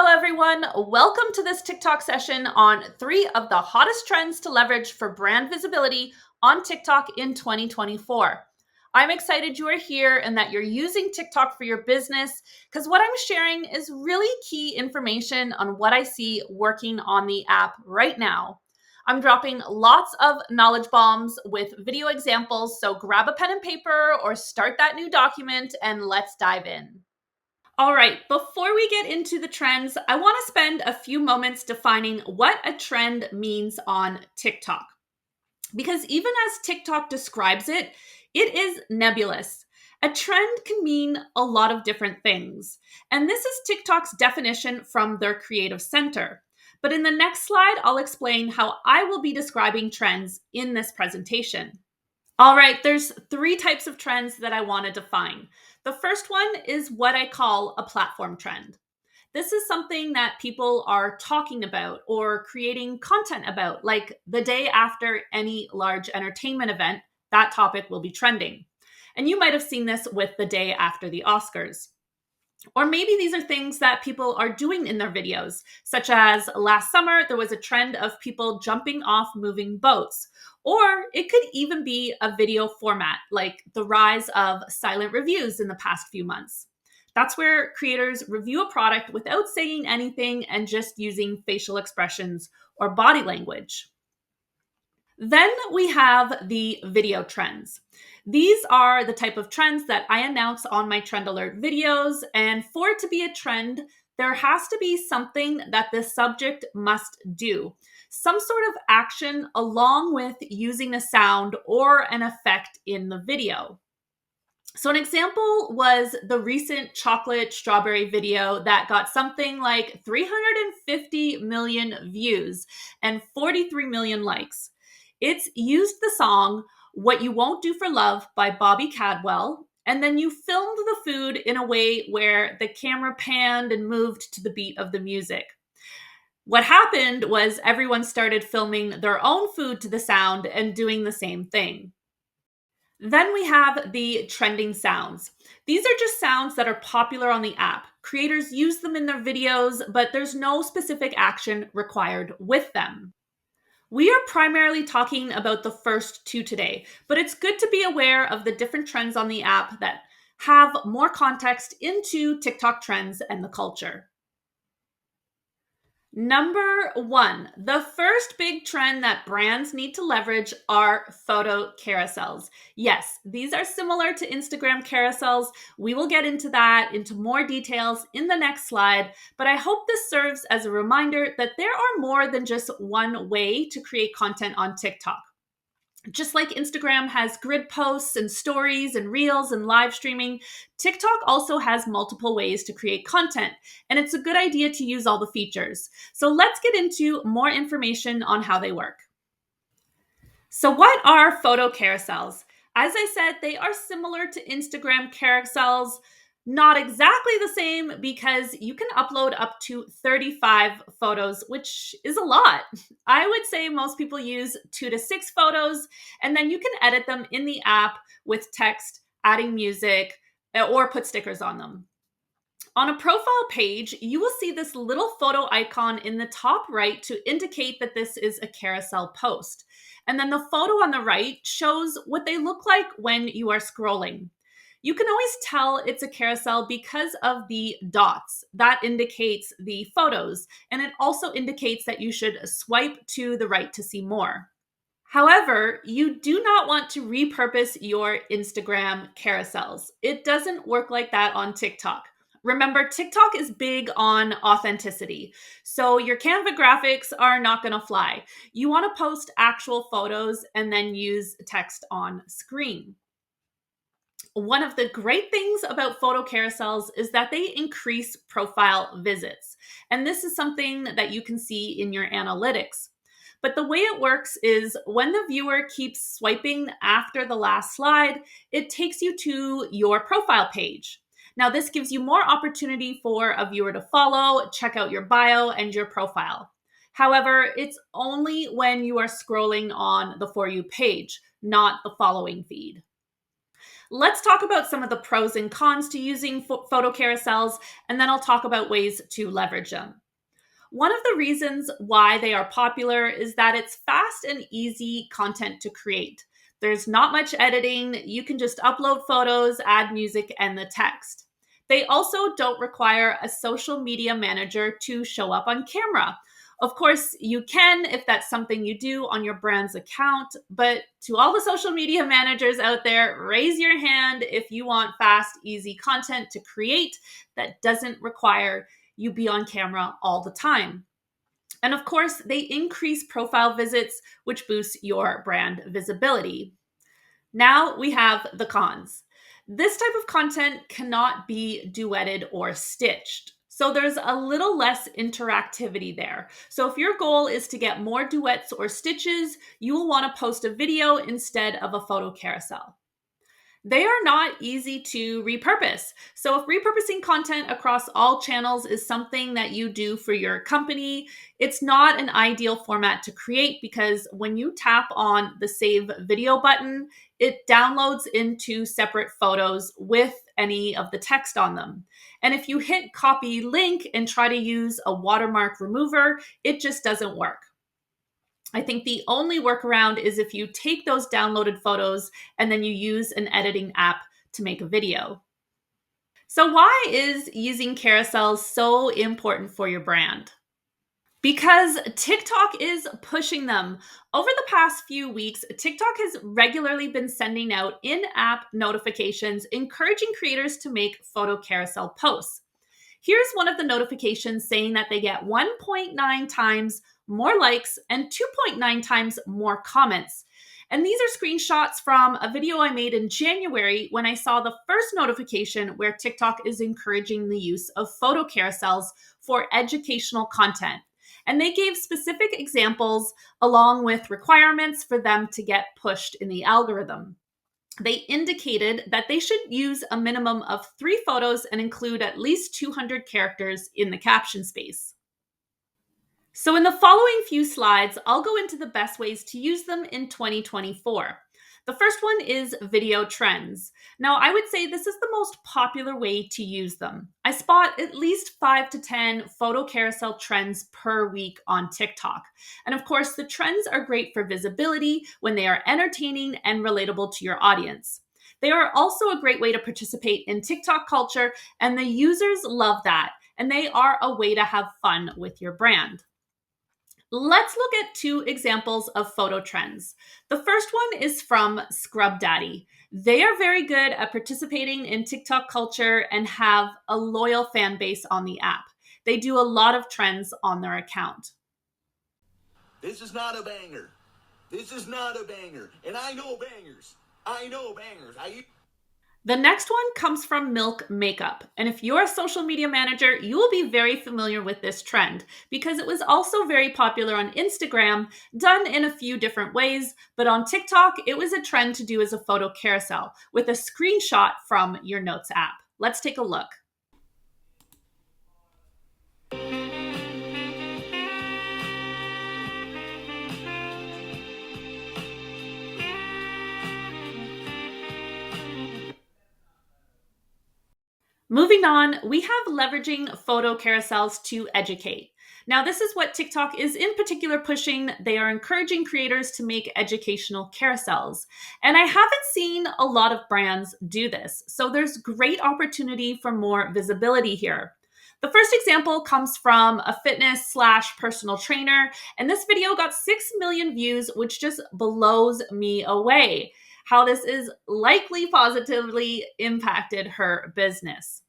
everyone. Welcome to this TikTok session on 3 of the hottest trends to leverage for brand visibility on TikTok in 2024. I'm excited you are here and that you're using TikTok for your business because what I'm sharing is really key information on what I see working on the app right now. I'm dropping lots of knowledge bombs with video examples, so grab a pen and paper or start that new document and let's dive in. All right, before we get into the trends, I want to spend a few moments defining what a trend means on TikTok. Because even as TikTok describes it, it is nebulous. A trend can mean a lot of different things. And this is TikTok's definition from their creative center. But in the next slide, I'll explain how I will be describing trends in this presentation. All right, there's 3 types of trends that I want to define. The first one is what I call a platform trend. This is something that people are talking about or creating content about, like the day after any large entertainment event, that topic will be trending. And you might have seen this with the day after the Oscars. Or maybe these are things that people are doing in their videos, such as last summer, there was a trend of people jumping off moving boats. Or it could even be a video format, like the rise of silent reviews in the past few months. That's where creators review a product without saying anything and just using facial expressions or body language. Then we have the video trends. These are the type of trends that I announce on my trend alert videos. And for it to be a trend, there has to be something that the subject must do, some sort of action along with using a sound or an effect in the video. So, an example was the recent chocolate strawberry video that got something like 350 million views and 43 million likes. It's used the song What You Won't Do for Love by Bobby Cadwell, and then you filmed the food in a way where the camera panned and moved to the beat of the music. What happened was everyone started filming their own food to the sound and doing the same thing. Then we have the trending sounds. These are just sounds that are popular on the app. Creators use them in their videos, but there's no specific action required with them. We are primarily talking about the first 2 today, but it's good to be aware of the different trends on the app that have more context into TikTok trends and the culture. Number 1, the first big trend that brands need to leverage are photo carousels. Yes, these are similar to Instagram carousels. We will get into more details in the next slide, but I hope this serves as a reminder that there are more than just one way to create content on TikTok. Just like Instagram has grid posts and stories and reels and live streaming, TikTok also has multiple ways to create content, and it's a good idea to use all the features. So let's get into more information on how they work. So what are photo carousels? As I said, they are similar to Instagram carousels, not exactly the same because you can upload up to 35 photos, which is a lot. I would say most people use 2 to 6 photos, and then you can edit them in the app with text, adding music, or put stickers on them. On a profile page, you will see this little photo icon in the top right to indicate that this is a carousel post. And then the photo on the right shows what they look like when you are scrolling. You can always tell it's a carousel because of the dots. That indicates the photos, and it also indicates that you should swipe to the right to see more. However, you do not want to repurpose your Instagram carousels. It doesn't work like that on TikTok. Remember, TikTok is big on authenticity. So your Canva graphics are not going to fly. You want to post actual photos and then use text on screen. One of the great things about photo carousels is that they increase profile visits. And this is something that you can see in your analytics. But the way it works is when the viewer keeps swiping after the last slide, it takes you to your profile page. Now, this gives you more opportunity for a viewer to follow, check out your bio and your profile. However, it's only when you are scrolling on the For You page, not the following feed. Let's talk about some of the pros and cons to using photo carousels, and then I'll talk about ways to leverage them. One of the reasons why they are popular is that it's fast and easy content to create. There's not much editing. You can just upload photos, add music, and the text. They also don't require a social media manager to show up on camera. Of course, you can if that's something you do on your brand's account, but to all the social media managers out there, raise your hand if you want fast, easy content to create that doesn't require you be on camera all the time. And of course, they increase profile visits, which boosts your brand visibility. Now we have the cons. This type of content cannot be duetted or stitched. So there's a little less interactivity there. So if your goal is to get more duets or stitches, you will want to post a video instead of a photo carousel. They are not easy to repurpose. So if repurposing content across all channels is something that you do for your company, it's not an ideal format to create because when you tap on the save video button, it downloads into separate photos with any of the text on them. And if you hit copy link and try to use a watermark remover, it just doesn't work. I think the only workaround is if you take those downloaded photos and then you use an editing app to make a video. So why is using carousels so important for your brand? Because TikTok is pushing them. Over the past few weeks, TikTok has regularly been sending out in-app notifications encouraging creators to make photo carousel posts. Here's one of the notifications saying that they get 1.9 times more likes and 2.9 times more comments. And these are screenshots from a video I made in January when I saw the first notification where TikTok is encouraging the use of photo carousels for educational content. And they gave specific examples along with requirements for them to get pushed in the algorithm. They indicated that they should use a minimum of 3 photos and include at least 200 characters in the caption space. So in the following few slides, I'll go into the best ways to use them in 2024. The first one is video trends. Now, I would say this is the most popular way to use them. I spot at least 5 to 10 photo carousel trends per week on TikTok. And of course, the trends are great for visibility when they are entertaining and relatable to your audience. They are also a great way to participate in TikTok culture, and the users love that. And they are a way to have fun with your brand. Let's look at 2 examples of photo trends. The first one is from Scrub Daddy. They are very good at participating in TikTok culture and have a loyal fan base on the app. They do a lot of trends on their account. This is not a banger. This is not a banger. And I know bangers. I know bangers. The next one comes from Milk Makeup. And if you're a social media manager, you will be very familiar with this trend because it was also very popular on Instagram, done in a few different ways. But on TikTok, it was a trend to do as a photo carousel with a screenshot from your Notes app. Let's take a look. Moving on, we have leveraging photo carousels to educate. Now, this is what TikTok is in particular pushing. They are encouraging creators to make educational carousels. And I haven't seen a lot of brands do this. So there's great opportunity for more visibility here. The first example comes from a fitness/personal trainer. And this video got 6 million views, which just blows me away. How this is likely positively impacted her business.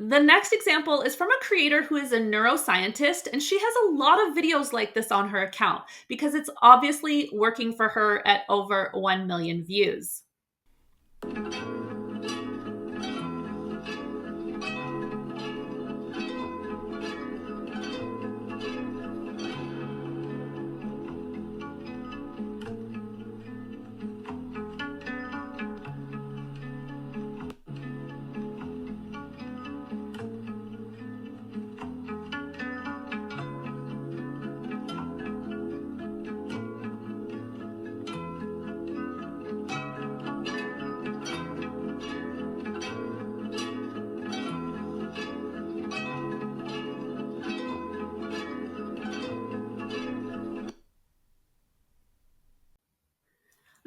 The next example is from a creator who is a neuroscientist, and she has a lot of videos like this on her account because it's obviously working for her at over 1 million views.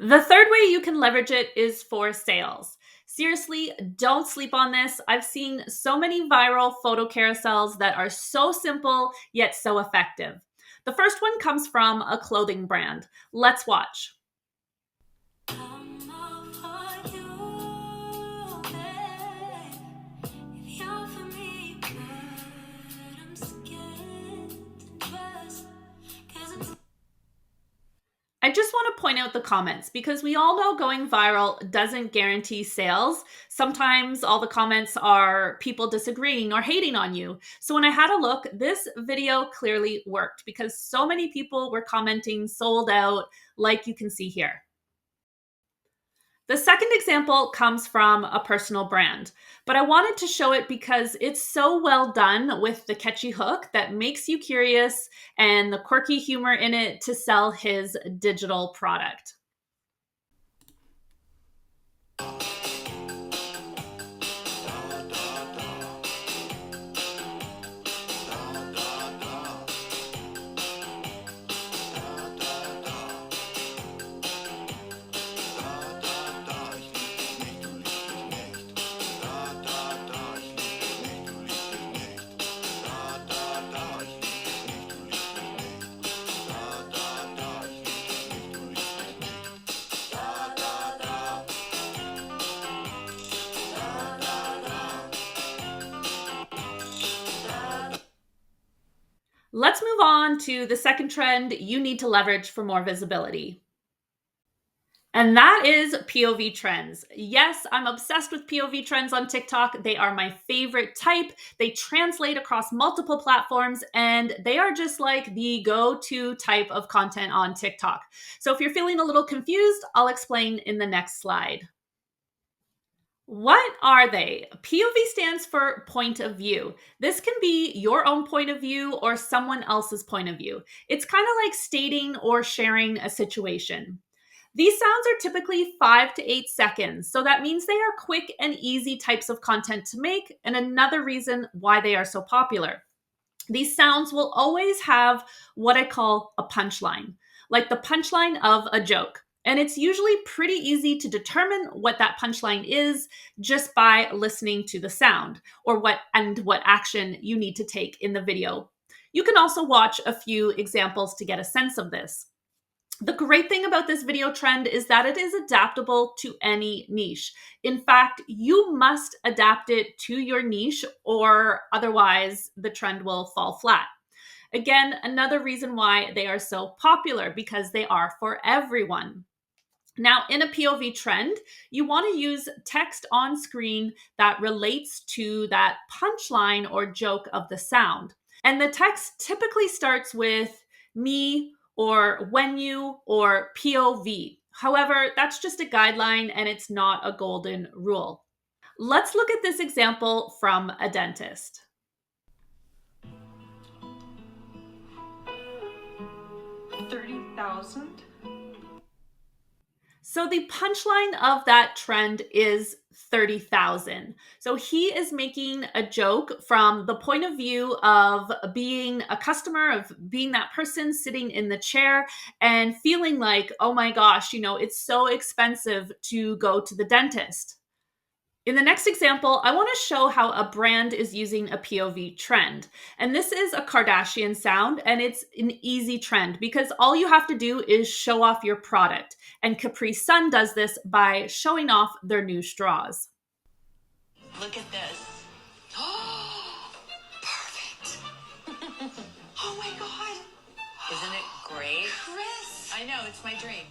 The third way you can leverage it is for sales. Seriously, don't sleep on this. I've seen so many viral photo carousels that are so simple yet so effective. The first one comes from a clothing brand. Let's watch. I just want to point out the comments because we all know going viral doesn't guarantee sales. Sometimes all the comments are people disagreeing or hating on you. So when I had a look, this video clearly worked because so many people were commenting sold out, like you can see here. The second example comes from a personal brand, but I wanted to show it because it's so well done with the catchy hook that makes you curious and the quirky humor in it to sell his digital product. Let's move on to the second trend you need to leverage for more visibility. And that is POV trends. Yes, I'm obsessed with POV trends on TikTok. They are my favorite type. They translate across multiple platforms, and they are just like the go-to type of content on TikTok. So if you're feeling a little confused, I'll explain in the next slide. What are they? POV stands for point of view. This can be your own point of view or someone else's point of view. It's kind of like stating or sharing a situation. These sounds are typically 5 to 8 seconds, so that means they are quick and easy types of content to make, and another reason why they are so popular. These sounds will always have what I call a punchline, like the punchline of a joke. And it's usually pretty easy to determine what that punchline is just by listening to the sound or what action you need to take in the video. You can also watch a few examples to get a sense of this. The great thing about this video trend is that it is adaptable to any niche. In fact, you must adapt it to your niche or otherwise the trend will fall flat. Again, another reason why they are so popular because they are for everyone. Now, in a POV trend, you want to use text on screen that relates to that punchline or joke of the sound. And the text typically starts with me or when you or POV. However, that's just a guideline and it's not a golden rule. Let's look at this example from a dentist. $30,000? So the punchline of that trend is 30,000. So he is making a joke from the point of view of being a customer, of being that person sitting in the chair and feeling like, oh my gosh, it's so expensive to go to the dentist. In the next example, I want to show how a brand is using a POV trend. And this is a Kardashian sound, and it's an easy trend because all you have to do is show off your product. And Capri Sun does this by showing off their new straws. Look at this. Perfect. Oh my God. Isn't it great? Chris. I know, it's my dream.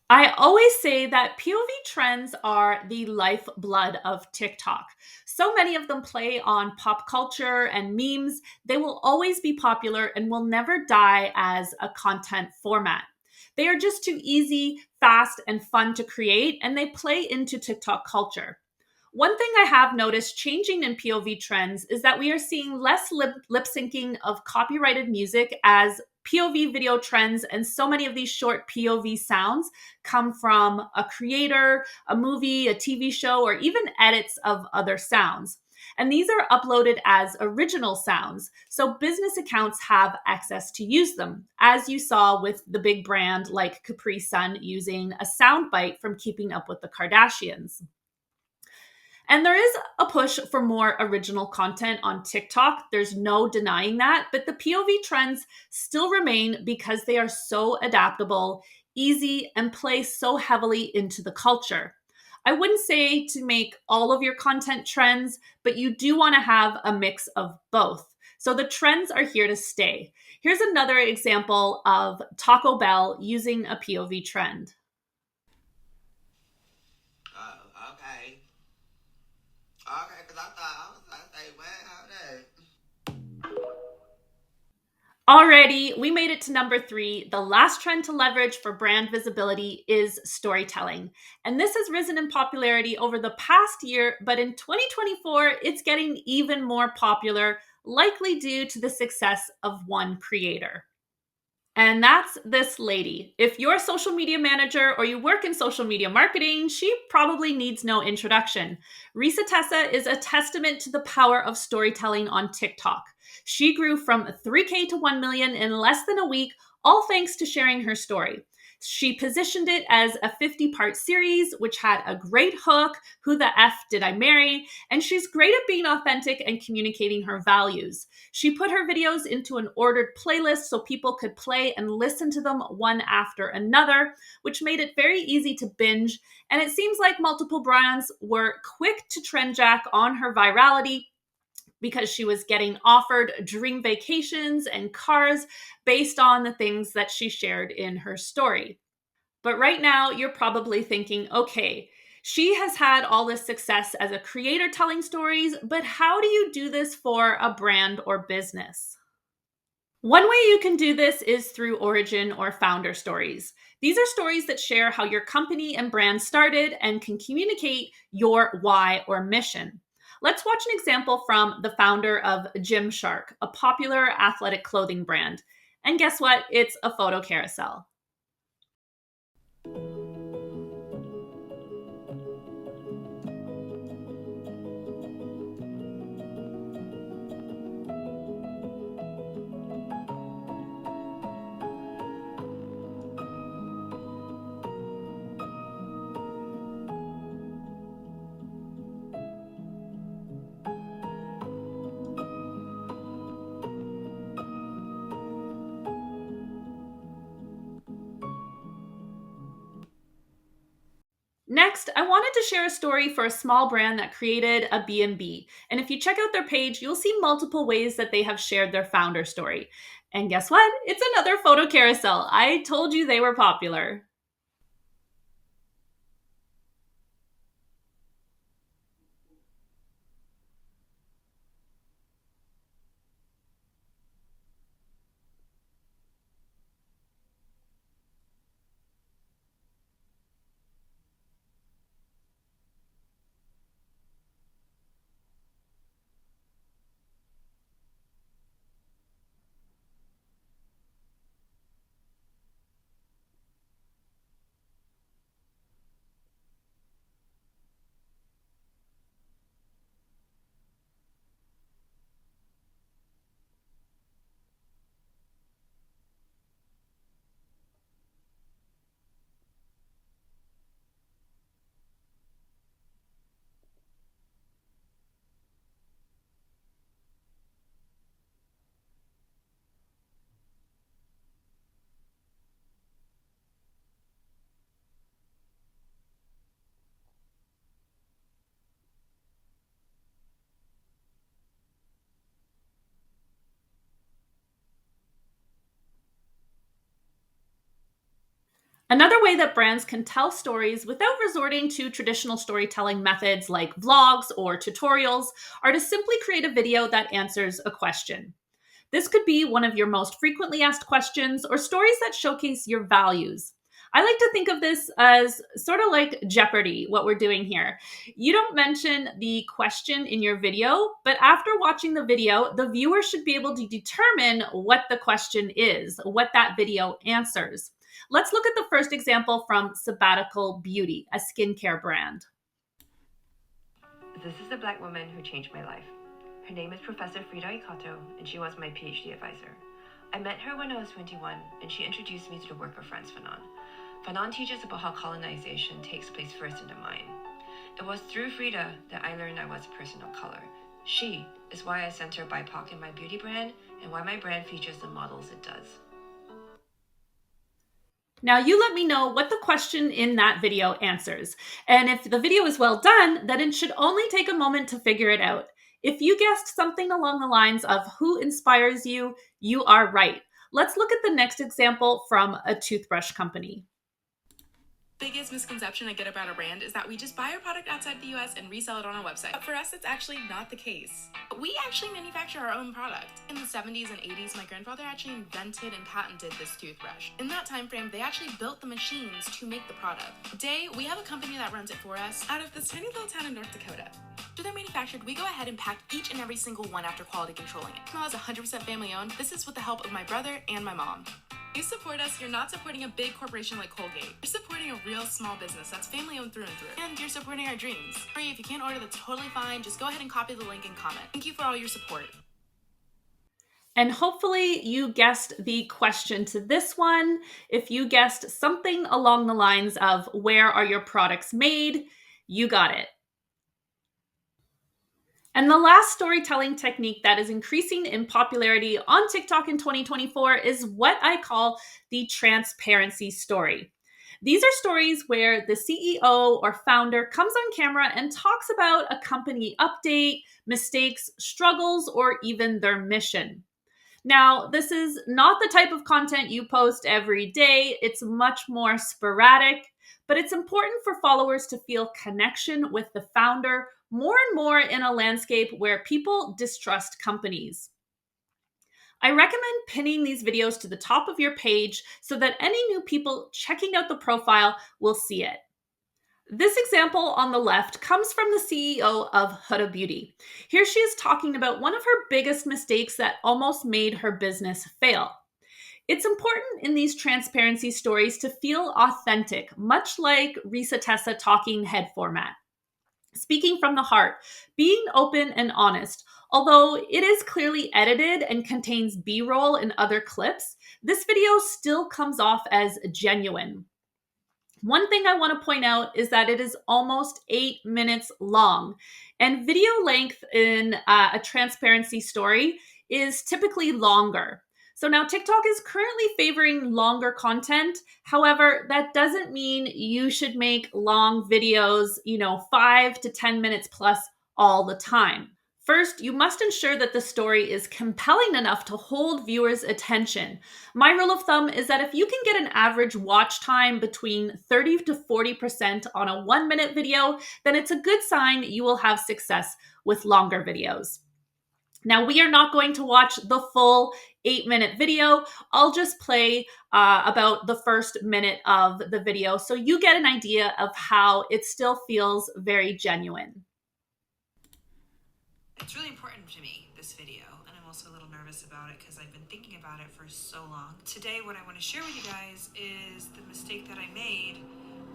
I always say that POV trends are the lifeblood of TikTok. So many of them play on pop culture and memes. They will always be popular and will never die as a content format. They are just too easy, fast, and fun to create, and they play into TikTok culture. One thing I have noticed changing in POV trends is that we are seeing less lip syncing of copyrighted music as POV video trends, and so many of these short POV sounds come from a creator, a movie, a TV show, or even edits of other sounds. And these are uploaded as original sounds, so business accounts have access to use them, as you saw with the big brand like Capri Sun using a soundbite from Keeping Up with the Kardashians. And there is a push for more original content on TikTok. There's no denying that. But the POV trends still remain because they are so adaptable, easy, and play so heavily into the culture. I wouldn't say to make all of your content trends, but you do want to have a mix of both. So the trends are here to stay. Here's another example of Taco Bell using a POV trend. Oh, okay. Okay, because I thought I was like, hey, man, how that? Alrighty, we made it to number 3. The last trend to leverage for brand visibility is storytelling. And this has risen in popularity over the past year, but in 2024, it's getting even more popular, likely due to the success of one creator. And that's this lady. If you're a social media manager or you work in social media marketing, she probably needs no introduction. Risa Tessa is a testament to the power of storytelling on TikTok. She grew from 3K to 1 million in less than a week, all thanks to sharing her story. She positioned it as a 50-part series, which had a great hook, Who the F Did I Marry? And she's great at being authentic and communicating her values. She put her videos into an ordered playlist so people could play and listen to them one after another, which made it very easy to binge. And it seems like multiple brands were quick to trend jack on her virality because she was getting offered dream vacations and cars based on the things that she shared in her story. But right now, you're probably thinking, okay, she has had all this success as a creator telling stories, but how do you do this for a brand or business? One way you can do this is through origin or founder stories. These are stories that share how your company and brand started and can communicate your why or mission. Let's watch an example from the founder of Gymshark, a popular athletic clothing brand. And guess what? It's a photo carousel. Next, I wanted to share a story for a small brand that created a B&B. And if you check out their page, you'll see multiple ways that they have shared their founder story. And guess what? It's another photo carousel. I told you they were popular. Another way that brands can tell stories without resorting to traditional storytelling methods like vlogs or tutorials are to simply create a video that answers a question. This could be one of your most frequently asked questions or stories that showcase your values. I like to think of this as sort of like Jeopardy, what we're doing here. You don't mention the question in your video, but after watching the video, the viewer should be able to determine what the question is, what that video answers. Let's look at the first example from Sabbatical Beauty, a skincare brand. This is the Black woman who changed my life. Her name is Professor Frida Ikato, and she was my PhD advisor. I met her when I was 21, and she introduced me to the work of Frantz Fanon. Fanon teaches about how colonization takes place first in the mind. It was through Frida that I learned I was a person of color. She is why I center BIPOC in my beauty brand, and why my brand features the models it does. Now you let me know what the question in that video answers. And if the video is well done, then it should only take a moment to figure it out. If you guessed something along the lines of who inspires you, you are right. Let's look at the next example from a toothbrush company. Biggest misconception I get about our brand is that we just buy our product outside the US and resell it on our website. But for us, it's actually not the case. We actually manufacture our own product. In the 70s and 80s, my grandfather actually invented and patented this toothbrush. In that time frame, they actually built the machines to make the product. Today, we have a company that runs it for us out of this tiny little town in North Dakota. After they're manufactured, we go ahead and pack each and every single one after quality controlling it. Now, as 100% family owned, this is with the help of my brother and my mom. If you support us, you're not supporting a big corporation like Colgate. You're supporting a real small business that's family owned through and through. And you're supporting our dreams. Sorry, if you can't order, that's totally fine. Just go ahead and copy the link and comment. Thank you for all your support. And hopefully you guessed the question to this one. If you guessed something along the lines of where are your products made, you got it. And the last storytelling technique that is increasing in popularity on TikTok in 2024 is what I call the transparency story. These are stories where the CEO or founder comes on camera and talks about a company update, mistakes, struggles, or even their mission. Now, this is not the type of content you post every day. It's much more sporadic, but it's important for followers to feel connection with the founder more and more in a landscape where people distrust companies. I recommend pinning these videos to the top of your page so that any new people checking out the profile will see it. This example on the left comes from the CEO of Huda Beauty. Here she is talking about one of her biggest mistakes that almost made her business fail. It's important in these transparency stories to feel authentic, much like Risa Tessa talking head format. Speaking from the heart, being open and honest. Although it is clearly edited and contains B-roll and other clips, this video still comes off as genuine. One thing I want to point out is that it is almost 8 minutes long, and video length in a transparency story is typically longer. So now TikTok is currently favoring longer content. However, that doesn't mean you should make long videos, 5 to 10 minutes plus all the time. First, you must ensure that the story is compelling enough to hold viewers' attention. My rule of thumb is that if you can get an average watch time between 30 to 40% on a 1-minute video, then it's a good sign you will have success with longer videos. Now, we are not going to watch the full 8-minute video. I'll just play about the first minute of the video so you get an idea of how it still feels very genuine. It's really important to me, this video, and I'm also a little nervous about it because I've been thinking about it for so long. Today, what I want to share with you guys is the mistake that I made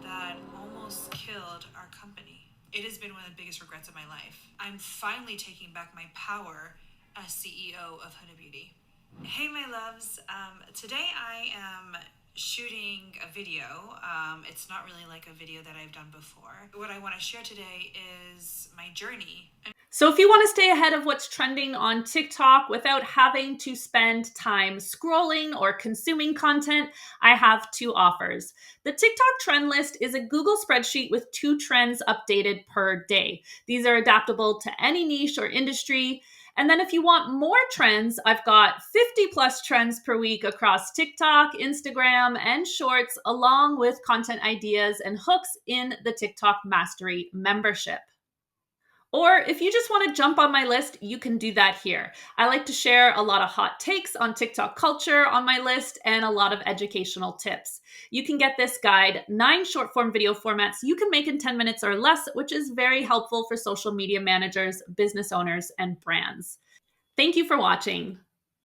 that almost killed our company. It has been one of the biggest regrets of my life. I'm finally taking back my power as CEO of Huda Beauty. Hey, my loves. Today I am shooting a video. It's not really like a video that I've done before. What I want to share today is my journey. So if you want to stay ahead of what's trending on TikTok without having to spend time scrolling or consuming content, I have 2 offers. The TikTok trend list is a Google spreadsheet with 2 trends updated per day. These are adaptable to any niche or industry. And then if you want more trends, I've got 50 plus trends per week across TikTok, Instagram, and Shorts, along with content ideas and hooks in the TikTok Mastery membership. Or if you just want to jump on my list, you can do that here. I like to share a lot of hot takes on TikTok culture on my list and a lot of educational tips. You can get this guide, 9 short form video formats you can make in 10 minutes or less, which is very helpful for social media managers, business owners, and brands. Thank you for watching.